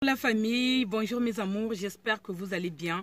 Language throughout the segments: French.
La famille, bonjour mes amours, j'espère que vous allez bien.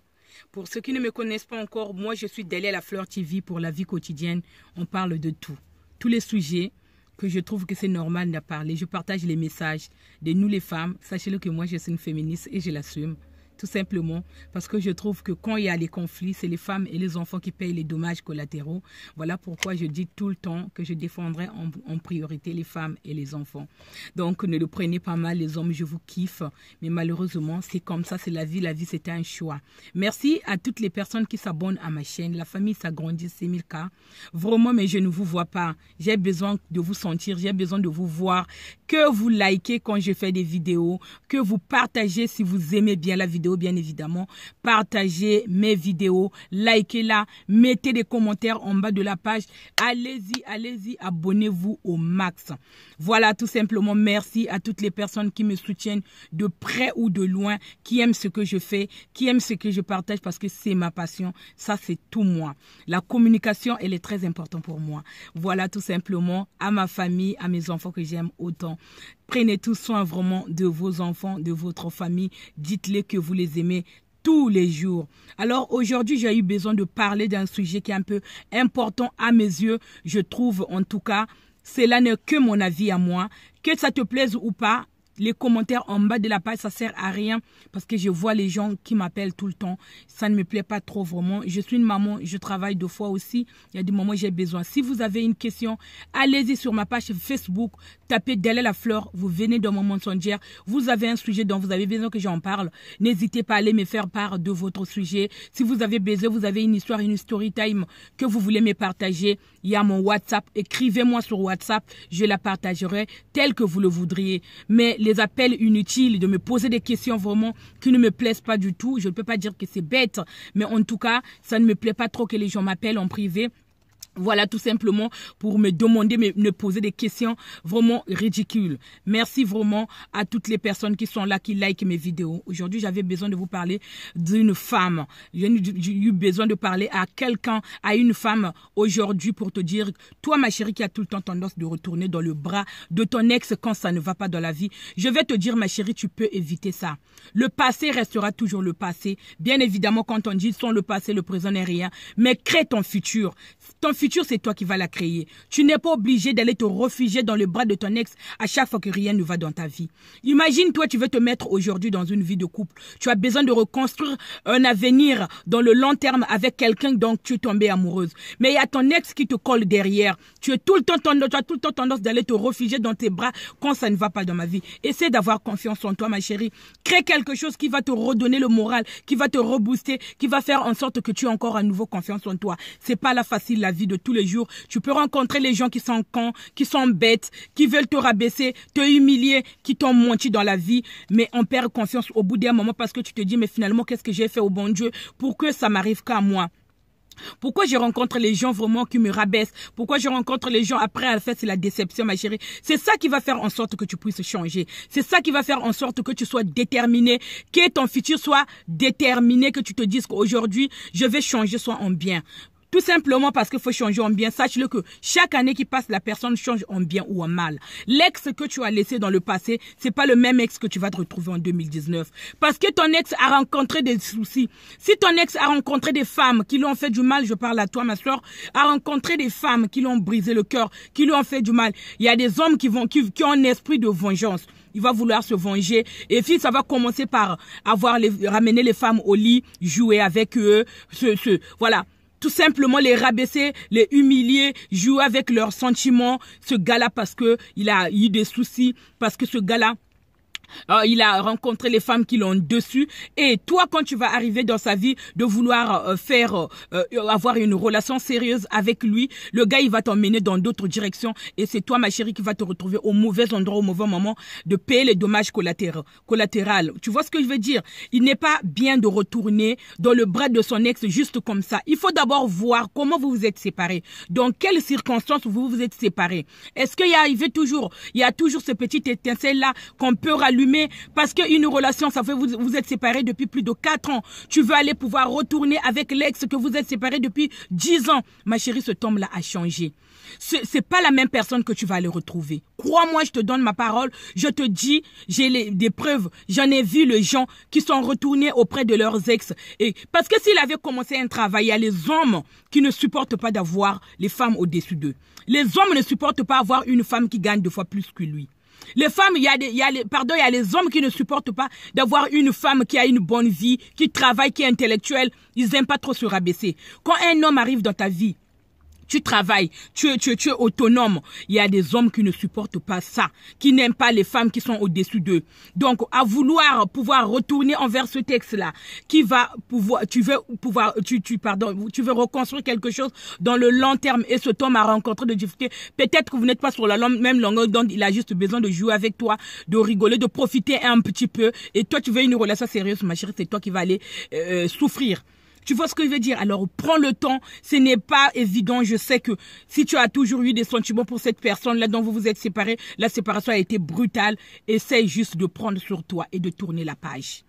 Pour ceux qui ne me connaissent pas encore, moi je suis Delia La Fleur TV pour la vie quotidienne. On parle de tout, tous les sujets que je trouve que c'est normal de parler. Je partage les messages de nous les femmes. Sachez-le que moi je suis une féministe et je l'assume. Tout simplement parce que je trouve que quand il y a les conflits, c'est les femmes et les enfants qui payent les dommages collatéraux. Voilà pourquoi je dis tout le temps que je défendrai en priorité les femmes et les enfants. Donc ne le prenez pas mal les hommes, je vous kiffe. Mais malheureusement, c'est comme ça, c'est la vie c'était un choix. Merci à toutes les personnes qui s'abonnent à ma chaîne. La famille s'agrandit, c'est 1000K. Vraiment, mais je ne vous vois pas. J'ai besoin de vous sentir, j'ai besoin de vous voir. Que vous likez quand je fais des vidéos, que vous partagez si vous aimez bien la vidéo. Bien évidemment, partagez mes vidéos, likez-la, mettez des commentaires en bas de la page. Allez-y, abonnez-vous au max. Voilà, tout simplement, merci à toutes les personnes qui me soutiennent de près ou de loin, qui aiment ce que je fais, qui aiment ce que je partage parce que c'est ma passion. Ça, c'est tout moi. La communication, elle est très importante pour moi. Voilà, tout simplement, à ma famille, à mes enfants que j'aime autant. Prenez tout soin vraiment de vos enfants, de votre famille. Dites-les que vous les aimez tous les jours. Alors aujourd'hui, j'ai eu besoin de parler d'un sujet qui est un peu important à mes yeux. Je trouve en tout cas, cela n'est que mon avis à moi. Que ça te plaise ou pas, les commentaires en bas de la page, ça sert à rien parce que je vois les gens qui m'appellent tout le temps. Ça ne me plaît pas trop vraiment. Je suis une maman, je travaille 2 fois aussi. Il y a des moments où j'ai besoin. Si vous avez une question, allez-y sur ma page Facebook, tapez Delia La Fleur, vous venez dans mon Messenger. Vous avez un sujet dont vous avez besoin que j'en parle. N'hésitez pas à aller me faire part de votre sujet. Si vous avez besoin, vous avez une histoire, une story time que vous voulez me partager, il y a mon WhatsApp. Écrivez-moi sur WhatsApp, je la partagerai telle que vous le voudriez. Mais les appels inutiles, de me poser des questions vraiment qui ne me plaisent pas du tout. Je ne peux pas dire que c'est bête, mais en tout cas, ça ne me plaît pas trop que les gens m'appellent en privé. Voilà, tout simplement pour me demander, me poser des questions vraiment ridicules. Merci vraiment à toutes les personnes qui sont là, qui likent mes vidéos. Aujourd'hui, j'avais besoin de vous parler d'une femme. J'ai eu besoin de parler à quelqu'un, à une femme aujourd'hui pour te dire, toi ma chérie qui a tout le temps tendance de retourner dans le bras de ton ex quand ça ne va pas dans la vie. Je vais te dire ma chérie, tu peux éviter ça. Le passé restera toujours le passé. Bien évidemment, quand on dit sans le passé, le présent n'est rien. Mais crée ton futur. Ton futur, c'est toi qui vas la créer. Tu n'es pas obligé d'aller te réfugier dans le bras de ton ex à chaque fois que rien ne va dans ta vie. Imagine, toi, tu veux te mettre aujourd'hui dans une vie de couple. Tu as besoin de reconstruire un avenir dans le long terme avec quelqu'un dont tu es tombée amoureuse. Mais il y a ton ex qui te colle derrière. Tu as tout le temps tendance d'aller te réfugier dans tes bras quand ça ne va pas dans ma vie. Essaie d'avoir confiance en toi, ma chérie. Crée quelque chose qui va te redonner le moral, qui va te rebooster, qui va faire en sorte que tu aies encore à nouveau confiance en toi. C'est pas la facile, la vie de tous les jours. Tu peux rencontrer les gens qui sont cons, qui sont bêtes, qui veulent te rabaisser, te humilier, qui t'ont menti dans la vie. Mais on perd confiance au bout d'un moment parce que tu te dis, mais finalement, qu'est-ce que j'ai fait au bon Dieu pour que ça m'arrive qu'à moi? Pourquoi je rencontre les gens vraiment qui me rabaissent? Pourquoi je rencontre les gens après, en fait, c'est la déception, ma chérie. C'est ça qui va faire en sorte que tu puisses changer. C'est ça qui va faire en sorte que tu sois déterminé, que ton futur soit déterminé, que tu te dises qu'aujourd'hui, je vais changer, soit en bien. Tout simplement parce qu'il faut changer en bien. Sache-le que chaque année qui passe, la personne change en bien ou en mal. L'ex que tu as laissé dans le passé, c'est pas le même ex que tu vas te retrouver en 2019. Parce que ton ex a rencontré des soucis. Si ton ex a rencontré des femmes qui lui ont fait du mal, je parle à toi, ma soeur, a rencontré des femmes qui lui ont brisé le cœur, qui lui ont fait du mal. Il y a des hommes qui ont un esprit de vengeance. Il va vouloir se venger. Et puis, ça va commencer par ramener les femmes au lit, jouer avec eux, voilà. Tout simplement les rabaisser, les humilier, jouer avec leurs sentiments. Ce gars-là parce que il a eu des soucis, parce que ce gars-là, il a rencontré les femmes qui l'ont dessus. Et toi, quand tu vas arriver dans sa vie de vouloir avoir une relation sérieuse avec lui, le gars, il va t'emmener dans d'autres directions. Et c'est toi, ma chérie, qui va te retrouver au mauvais endroit, au mauvais moment, de payer les dommages collatéraux. Tu vois ce que je veux dire? Il n'est pas bien de retourner dans le bras de son ex juste comme ça. Il faut d'abord voir comment vous vous êtes séparés. Dans quelles circonstances vous vous êtes séparés. Est-ce qu'il y a toujours ce petit étincelle-là qu'on peut rallumer allumé parce qu'une relation, ça fait vous êtes séparés depuis plus de 4 ans. Tu veux aller pouvoir retourner avec l'ex que vous êtes séparés depuis 10 ans. Ma chérie, cet homme-là a changé. C'est pas la même personne que tu vas aller retrouver. Crois-moi, je te donne ma parole. Je te dis, j'ai des preuves. J'en ai vu les gens qui sont retournés auprès de leurs ex. Et parce que s'il avait commencé un travail, il y a les hommes qui ne supportent pas d'avoir les femmes au-dessus d'eux. Les hommes ne supportent pas avoir une femme qui gagne 2 fois plus que lui. Les femmes, il y a les hommes qui ne supportent pas d'avoir une femme qui a une bonne vie, qui travaille, qui est intellectuelle. Ils n'aiment pas trop se rabaisser. Quand un homme arrive dans ta vie, tu travailles, tu es autonome. Il y a des hommes qui ne supportent pas ça, qui n'aiment pas les femmes qui sont au-dessus d'eux. Donc, à vouloir pouvoir retourner envers ce texte-là, qui va pouvoir, tu veux reconstruire quelque chose dans le long terme et cet homme a rencontré des difficultés. Peut-être que vous n'êtes pas sur la même longueur d'onde, il a juste besoin de jouer avec toi, de rigoler, de profiter un petit peu. Et toi, tu veux une relation sérieuse, ma chérie, c'est toi qui vas aller souffrir. Tu vois ce que je veux dire? Alors, prends le temps. Ce n'est pas évident. Je sais que si tu as toujours eu des sentiments pour cette personne-là dont vous vous êtes séparés, la séparation a été brutale. Essaye juste de prendre sur toi et de tourner la page.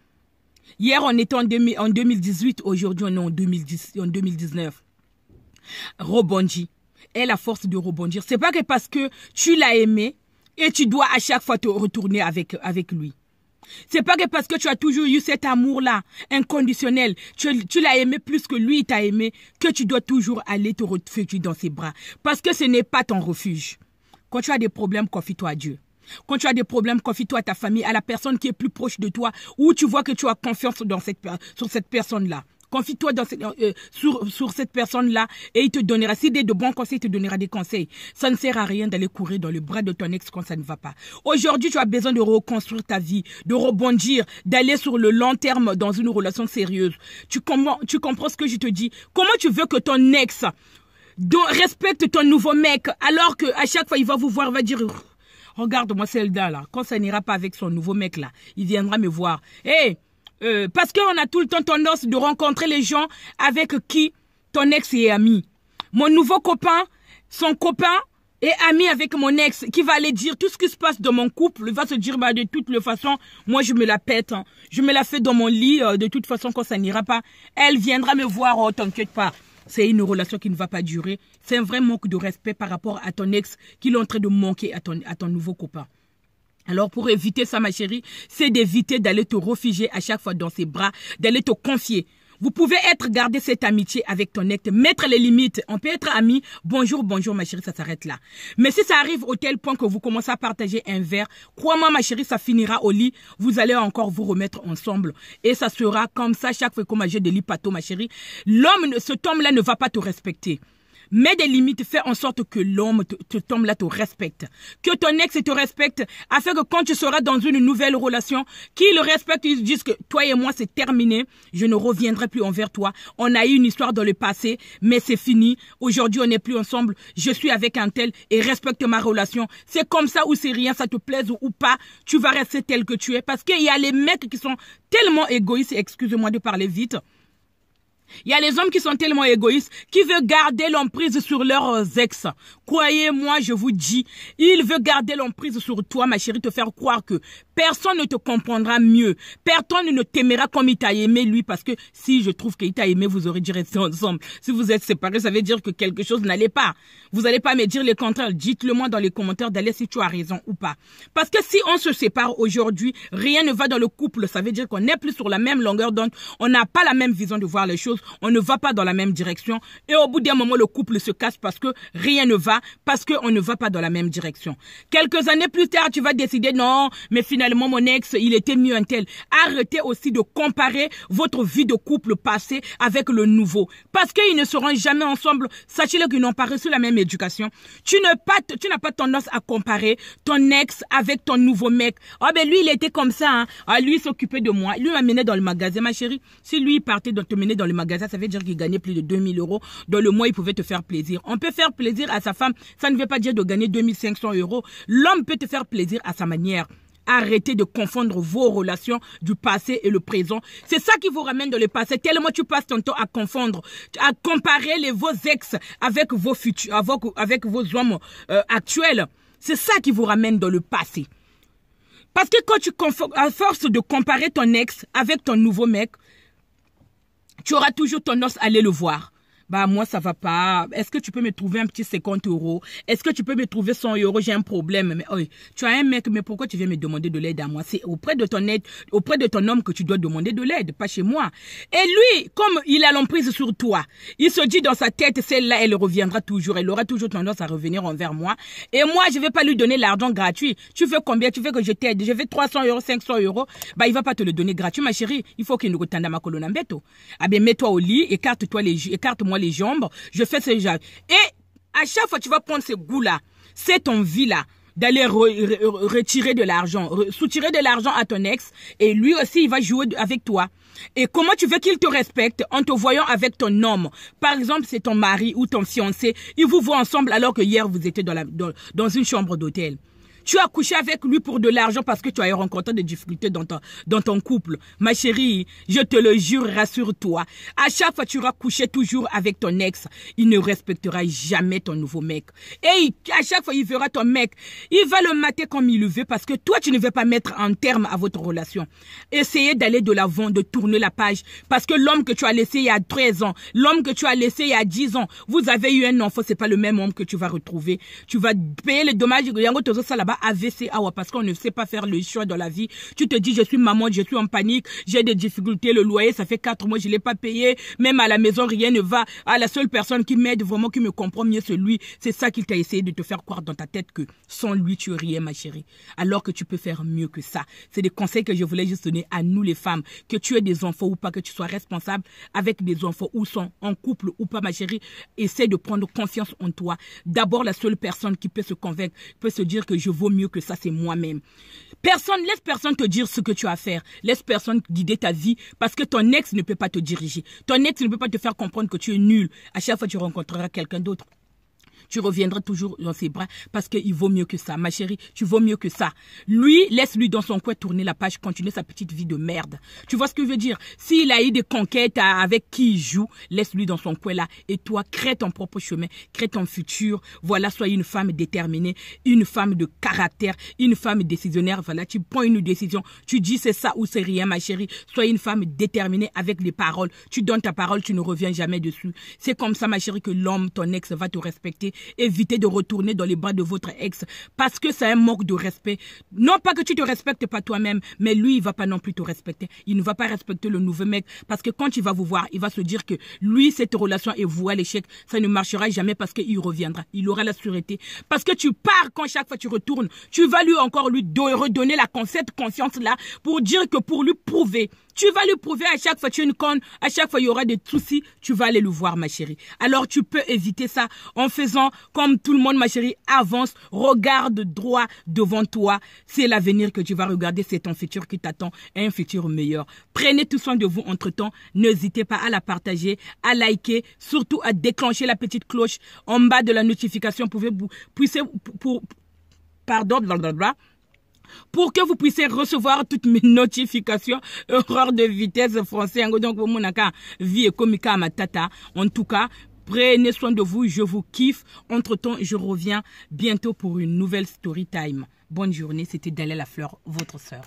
Hier, on était en 2018. Aujourd'hui, on est en 2019. Rebondis. Aie la force de rebondir. C'est pas que parce que tu l'as aimé et tu dois à chaque fois te retourner avec lui. C'est pas que parce que tu as toujours eu cet amour-là, inconditionnel, tu l'as aimé plus que lui t'a aimé, que tu dois toujours aller te réfugier dans ses bras. Parce que ce n'est pas ton refuge. Quand tu as des problèmes, confie-toi à Dieu. Quand tu as des problèmes, confie-toi à ta famille, à la personne qui est plus proche de toi, où tu vois que tu as confiance sur cette personne-là. Confie-toi sur cette personne-là et il te donnera, s'il est de bons conseils, il te donnera des conseils. Ça ne sert à rien d'aller courir dans le bras de ton ex quand ça ne va pas. Aujourd'hui, tu as besoin de reconstruire ta vie, de rebondir, d'aller sur le long terme dans une relation sérieuse. Tu comprends ce que je te dis? Comment tu veux que ton ex respecte ton nouveau mec alors qu'à chaque fois, il va vous voir, il va dire... Regarde-moi celle-là, là. Quand ça n'ira pas avec son nouveau mec, là, il viendra me voir. Hé! Parce qu'on a tout le temps tendance de rencontrer les gens avec qui ton ex est ami. Mon nouveau copain, son copain est ami avec mon ex qui va aller dire tout ce qui se passe dans mon couple. Il va se dire bah, de toutes les façons, moi je me la pète. Hein. Je me la fais dans mon lit. De toute façon, quand ça n'ira pas, elle viendra me voir. Oh, t'inquiète pas. C'est une relation qui ne va pas durer. C'est un vrai manque de respect par rapport à ton ex qu'il est en train de manquer à ton nouveau copain. Alors, pour éviter ça, ma chérie, c'est d'éviter d'aller te réfugier à chaque fois dans ses bras, d'aller te confier. Vous pouvez garder cette amitié avec ton ex, mettre les limites. On peut être amis. Bonjour, bonjour, ma chérie, ça s'arrête là. Mais si ça arrive au tel point que vous commencez à partager un verre, crois-moi, ma chérie, ça finira au lit. Vous allez encore vous remettre ensemble. Et ça sera comme ça chaque fois qu'on mange des lipatos, ma chérie. Cet homme-là ne va pas te respecter. Mets des limites, fais en sorte que cet homme-là te respecte. Que ton ex te respecte, afin que quand tu seras dans une nouvelle relation, qu'il respecte, ils disent que toi et moi c'est terminé, je ne reviendrai plus envers toi. On a eu une histoire dans le passé, mais c'est fini. Aujourd'hui, on n'est plus ensemble. Je suis avec un tel et respecte ma relation. C'est comme ça ou c'est rien, ça te plaise ou pas, tu vas rester tel que tu es. Parce qu'il y a les mecs qui sont tellement égoïstes, excusez-moi de parler vite. Il y a les hommes qui sont tellement égoïstes qui veulent garder l'emprise sur leurs ex. Croyez-moi, je vous dis, ils veulent garder l'emprise sur toi, ma chérie, te faire croire que personne ne te comprendra mieux. Personne ne t'aimera comme il t'a aimé, lui, parce que si je trouve qu'il t'a aimé, vous aurez dû rester ensemble. Si vous êtes séparés, ça veut dire que quelque chose n'allait pas. Vous n'allez pas me dire le contraire. Dites-le moi dans les commentaires d'aller si tu as raison ou pas. Parce que si on se sépare aujourd'hui, rien ne va dans le couple. Ça veut dire qu'on n'est plus sur la même longueur d'onde. On n'a pas la même vision de voir les choses. On ne va pas dans la même direction. Et au bout d'un moment, le couple se casse parce que rien ne va, parce qu'on ne va pas dans la même direction. Quelques années plus tard, tu vas décider, non, mais finalement, mon ex, il était mieux un tel. Arrêtez aussi de comparer votre vie de couple passé avec le nouveau. Parce qu'ils ne seront jamais ensemble. Sachez-le qu'ils n'ont pas reçu la même éducation. Tu n'as pas tendance à comparer ton ex avec ton nouveau mec. Ah ben lui, il était comme ça. Hein. Ah, lui, il s'occupait de moi. Lui, il m'a mené dans le magasin, ma chérie. Si lui, il partait de te mener dans le magasin, ça veut dire qu'il gagnait plus de 2000 €. Dans le mois, il pouvait te faire plaisir. On peut faire plaisir à sa femme. Ça ne veut pas dire de gagner 2500 €. L'homme peut te faire plaisir à sa manière. Arrêtez de confondre vos relations du passé et le présent. C'est ça qui vous ramène dans le passé. Tellement tu passes ton temps à confondre, à comparer vos ex avec vos futurs, avec vos hommes actuels. C'est ça qui vous ramène dans le passé. Parce que quand à force de comparer ton ex avec ton nouveau mec, tu auras toujours tendance à aller le voir. Bah, moi, ça va pas. Est-ce que tu peux me trouver un petit 50 €? Est-ce que tu peux me trouver 100 €? J'ai un problème. Mais, oh, tu as un mec, mais pourquoi tu viens me demander de l'aide à moi? C'est auprès de ton homme que tu dois demander de l'aide, pas chez moi. Et lui, comme il a l'emprise sur toi, il se dit dans sa tête, celle-là, elle reviendra toujours. Elle aura toujours tendance à revenir envers moi. Et moi, je vais pas lui donner l'argent gratuit. Tu veux combien? Tu veux que je t'aide? Je veux 300 €, 500 €. Bah, il va pas te le donner gratuit, ma chérie. Il faut qu'il nous retende ma colonne en béto. Ah ben, mets-toi au lit, écarte-moi les jambes, je fais ce genre. Et à chaque fois que tu vas prendre ce goût-là, cette envie-là, d'aller retirer de l'argent, soutirer de l'argent à ton ex, et lui aussi, il va jouer avec toi. Et comment tu veux qu'il te respecte en te voyant avec ton homme? Par exemple, c'est ton mari ou ton fiancé, ils vous voient ensemble alors que hier, vous étiez dans une chambre d'hôtel. Tu as couché avec lui pour de l'argent parce que tu as rencontré des difficultés dans ton couple. Ma chérie, je te le jure, rassure-toi. À chaque fois, tu auras couché toujours avec ton ex. Il ne respectera jamais ton nouveau mec. Et à chaque fois, il verra ton mec. Il va le mater comme il le veut parce que toi, tu ne veux pas mettre un terme à votre relation. Essayez d'aller de l'avant, de tourner la page. Parce que l'homme que tu as laissé il y a 13 ans, l'homme que tu as laissé il y a 10 ans, vous avez eu un enfant, c'est pas le même homme que tu vas retrouver. Tu vas payer les dommages. AVC, parce qu'on ne sait pas faire le choix dans la vie. Tu te dis, je suis maman, je suis en panique, j'ai des difficultés, le loyer, ça fait 4 mois, je ne l'ai pas payé, même à la maison, rien ne va. Ah, la seule personne qui m'aide vraiment, qui me comprend mieux, c'est lui. C'est ça qu'il t'a essayé de te faire croire dans ta tête que sans lui, tu es rien, ma chérie. Alors que tu peux faire mieux que ça. C'est des conseils que je voulais juste donner à nous, les femmes. Que tu aies des enfants ou pas, que tu sois responsable avec des enfants ou sont en couple ou pas, ma chérie. Essaie de prendre confiance en toi. D'abord, la seule personne qui peut se convaincre, peut se dire que je vaux mieux que ça, c'est moi-même. Laisse personne te dire ce que tu as à faire. Laisse personne guider ta vie parce que ton ex ne peut pas te diriger. Ton ex ne peut pas te faire comprendre que tu es nul. À chaque fois, tu rencontreras quelqu'un d'autre. Tu reviendras toujours dans ses bras parce qu'il vaut mieux que ça. Ma chérie, tu vaux mieux que ça. Lui, laisse-lui dans son coin tourner la page, continuer sa petite vie de merde. Tu vois ce que je veux dire? S'il a eu des conquêtes avec qui il joue, laisse-lui dans son coin là. Et toi, crée ton propre chemin, crée ton futur. Voilà, sois une femme déterminée, une femme de caractère, une femme décisionnaire. Voilà, tu prends une décision. Tu dis c'est ça ou c'est rien, ma chérie. Sois une femme déterminée avec les paroles. Tu donnes ta parole, tu ne reviens jamais dessus. C'est comme ça, ma chérie, que l'homme, ton ex, va te respecter. Évitez de retourner dans les bras de votre ex parce que c'est un manque de respect. Non pas que tu te respectes pas toi-même, mais lui, il va pas non plus te respecter. Il ne va pas respecter le nouveau mec parce que quand il va vous voir, il va se dire que lui, cette relation est vouée à l'échec. Ça ne marchera jamais parce qu'il reviendra. Il aura la sûreté. Parce que tu pars quand chaque fois tu retournes, tu vas lui redonner cette confiance-là pour dire que pour lui prouver. Tu vas lui prouver à chaque fois tu es une conne, à chaque fois il y aura des soucis, tu vas aller le voir, ma chérie. Alors tu peux éviter ça en faisant comme tout le monde, ma chérie, avance, regarde droit devant toi. C'est l'avenir que tu vas regarder, c'est ton futur qui t'attend, un futur meilleur. Prenez tout soin de vous entre-temps, n'hésitez pas à la partager, à liker, surtout à déclencher la petite cloche en bas de la notification pour que vous puissiez recevoir toutes mes notifications. Erreur de vitesse français. Donc, vous vie comica ma tata. En tout cas, prenez soin de vous. Je vous kiffe. Entre-temps, je reviens bientôt pour une nouvelle story time. Bonne journée. C'était Dalia Lafleur, votre sœur.